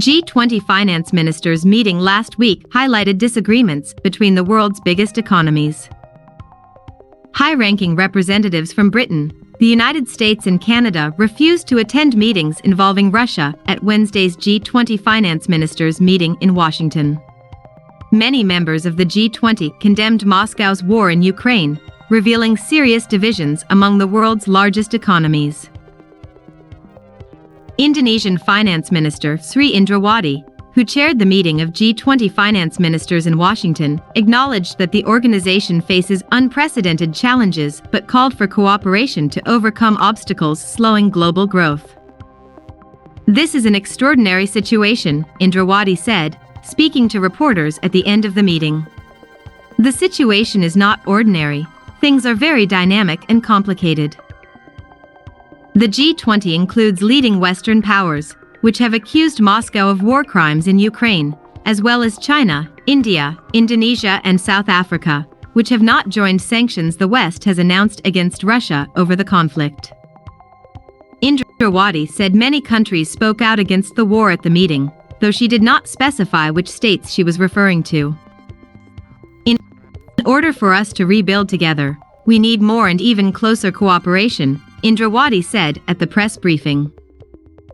G20 finance ministers meeting last week highlighted disagreements between the world's biggest economies. High-ranking representatives from Britain, the United States and Canada refused to attend meetings involving Russia at Wednesday's G20 finance ministers meeting in Washington. Many members of the G20 condemned Moscow's war in Ukraine, revealing serious divisions among the world's largest economies. Indonesian Finance Minister Sri Indrawati, who chaired the meeting of G20 finance ministers in Washington, acknowledged that the organization faces unprecedented challenges but called for cooperation to overcome obstacles slowing global growth. "This is an extraordinary situation," Indrawati said, speaking to reporters at the end of the meeting. "The situation is not ordinary. Things are very dynamic and complicated." The G20 includes leading Western powers, which have accused Moscow of war crimes in Ukraine, as well as China, India, Indonesia and South Africa, which have not joined sanctions the West has announced against Russia over the conflict. Indrawati said many countries spoke out against the war at the meeting, though she did not specify which states she was referring to. "In order for us to rebuild together, we need more and even closer cooperation," Indrawati said at the press briefing.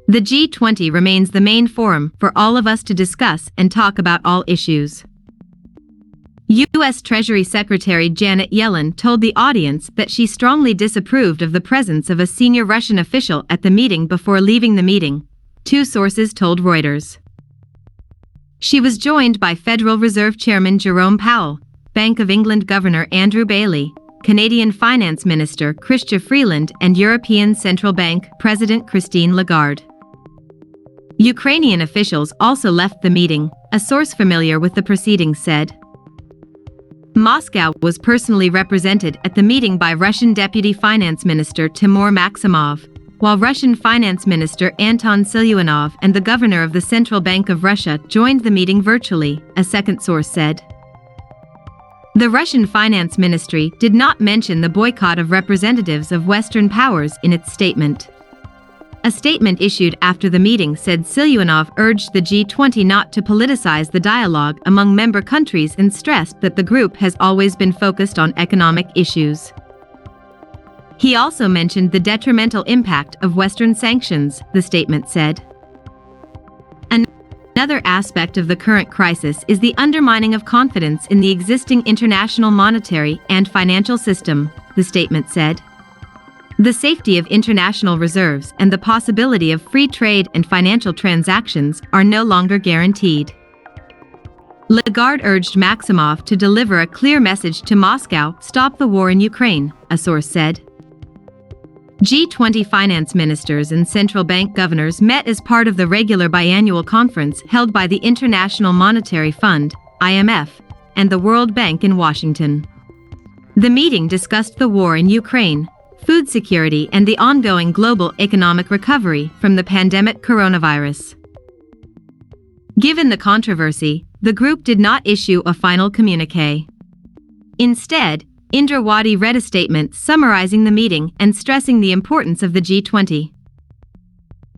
"The G20 remains the main forum for all of us to discuss and talk about all issues." U.S. Treasury Secretary Janet Yellen told the audience that she strongly disapproved of the presence of a senior Russian official at the meeting before leaving the meeting, two sources told Reuters. She was joined by Federal Reserve Chairman Jerome Powell, Bank of England Governor Andrew Bailey, Canadian Finance Minister Chrystia Freeland and European Central Bank President Christine Lagarde. Ukrainian officials also left the meeting, a source familiar with the proceedings said. Moscow was personally represented at the meeting by Russian Deputy Finance Minister Timur Maximov, while Russian Finance Minister Anton Siluanov and the Governor of the Central Bank of Russia joined the meeting virtually, a second source said. The Russian Finance Ministry did not mention the boycott of representatives of Western powers in its statement. A statement issued after the meeting said Siluanov urged the G20 not to politicize the dialogue among member countries and stressed that the group has always been focused on economic issues. He also mentioned the detrimental impact of Western sanctions, the statement said. Another aspect of the current crisis is the undermining of confidence in the existing international monetary and financial system, the statement said. The safety of international reserves and the possibility of free trade and financial transactions are no longer guaranteed. Lagarde urged Maximov to deliver a clear message to Moscow: stop the war in Ukraine, a source said. G20 finance ministers and central bank governors met as part of the regular biannual conference held by the International Monetary Fund, IMF, and the World Bank in Washington. The meeting discussed the war in Ukraine, food security and the ongoing global economic recovery from the pandemic coronavirus. Given the controversy, the group did not issue a final communiqué. Instead, Indrawati read a statement summarizing the meeting and stressing the importance of the G20.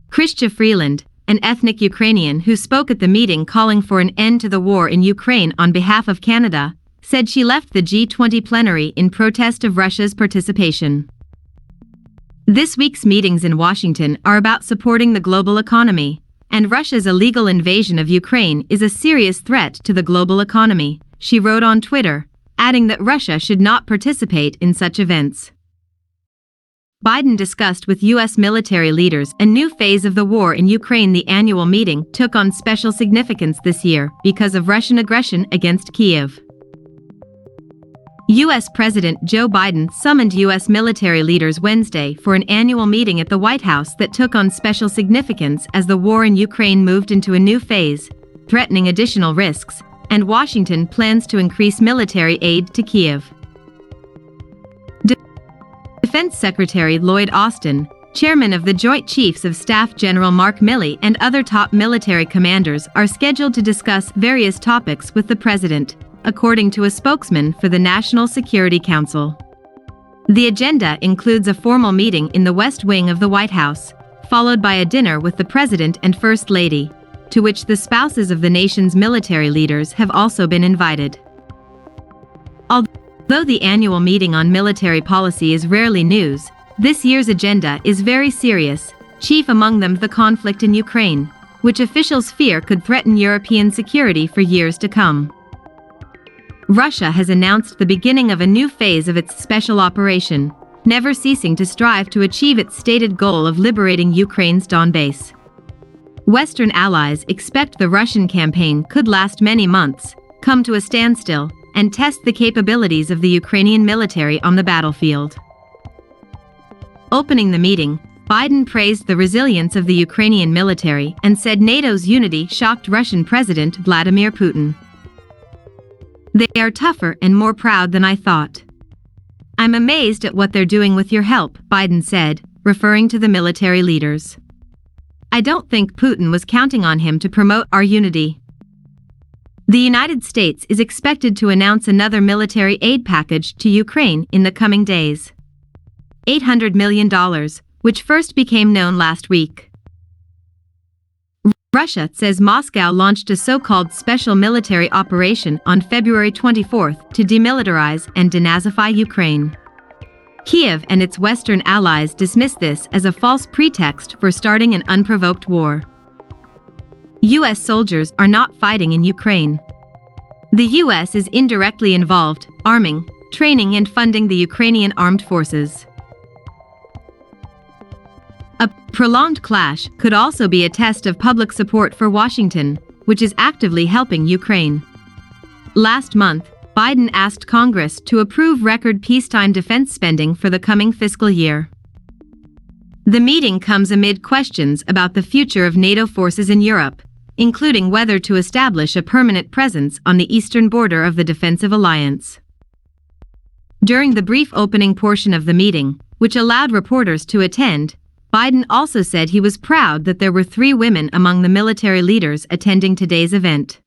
Chrystia Freeland, an ethnic Ukrainian who spoke at the meeting calling for an end to the war in Ukraine on behalf of Canada, said she left the G20 plenary in protest of Russia's participation. This week's meetings in Washington are about supporting the global economy, and Russia's illegal invasion of Ukraine is a serious threat to the global economy, she wrote on Twitter, adding that Russia should not participate in such events. Biden discussed with U.S. military leaders a new phase of the war in Ukraine. The annual meeting took on special significance this year because of Russian aggression against Kyiv. U.S. President Joe Biden summoned U.S. military leaders Wednesday for an annual meeting at the White House that took on special significance as the war in Ukraine moved into a new phase, threatening additional risks, and Washington plans to increase military aid to Kyiv. Defense Secretary Lloyd Austin, chairman of the Joint Chiefs of Staff General Mark Milley and other top military commanders are scheduled to discuss various topics with the president, according to a spokesman for the National Security Council. The agenda includes a formal meeting in the West Wing of the White House, followed by a dinner with the President and First Lady, to which the spouses of the nation's military leaders have also been invited. Although the annual meeting on military policy is rarely news, this year's agenda is very serious, chief among them the conflict in Ukraine, which officials fear could threaten European security for years to come. Russia has announced the beginning of a new phase of its special operation, never ceasing to strive to achieve its stated goal of liberating Ukraine's Donbass. Western allies expect the Russian campaign could last many months, come to a standstill, and test the capabilities of the Ukrainian military on the battlefield. Opening the meeting, Biden praised the resilience of the Ukrainian military and said NATO's unity shocked Russian President Vladimir Putin. "They are tougher and more proud than I thought. I'm amazed at what they're doing with your help," Biden said, referring to the military leaders. "I don't think Putin was counting on him to promote our unity." The United States is expected to announce another military aid package to Ukraine in the coming days. $800 million, which first became known last week. Russia says Moscow launched a so-called special military operation on February 24 to demilitarize and denazify Ukraine. Kiev and its Western allies dismiss this as a false pretext for starting an unprovoked war. U.S. soldiers are not fighting in Ukraine. The U.S. is indirectly involved, arming, training and funding the Ukrainian armed forces. A prolonged clash could also be a test of public support for Washington, which is actively helping Ukraine. Last month, Biden asked Congress to approve record peacetime defense spending for the coming fiscal year. The meeting comes amid questions about the future of NATO forces in Europe, including whether to establish a permanent presence on the eastern border of the defensive alliance. During the brief opening portion of the meeting, which allowed reporters to attend, Biden also said he was proud that there were 3 women among the military leaders attending today's event.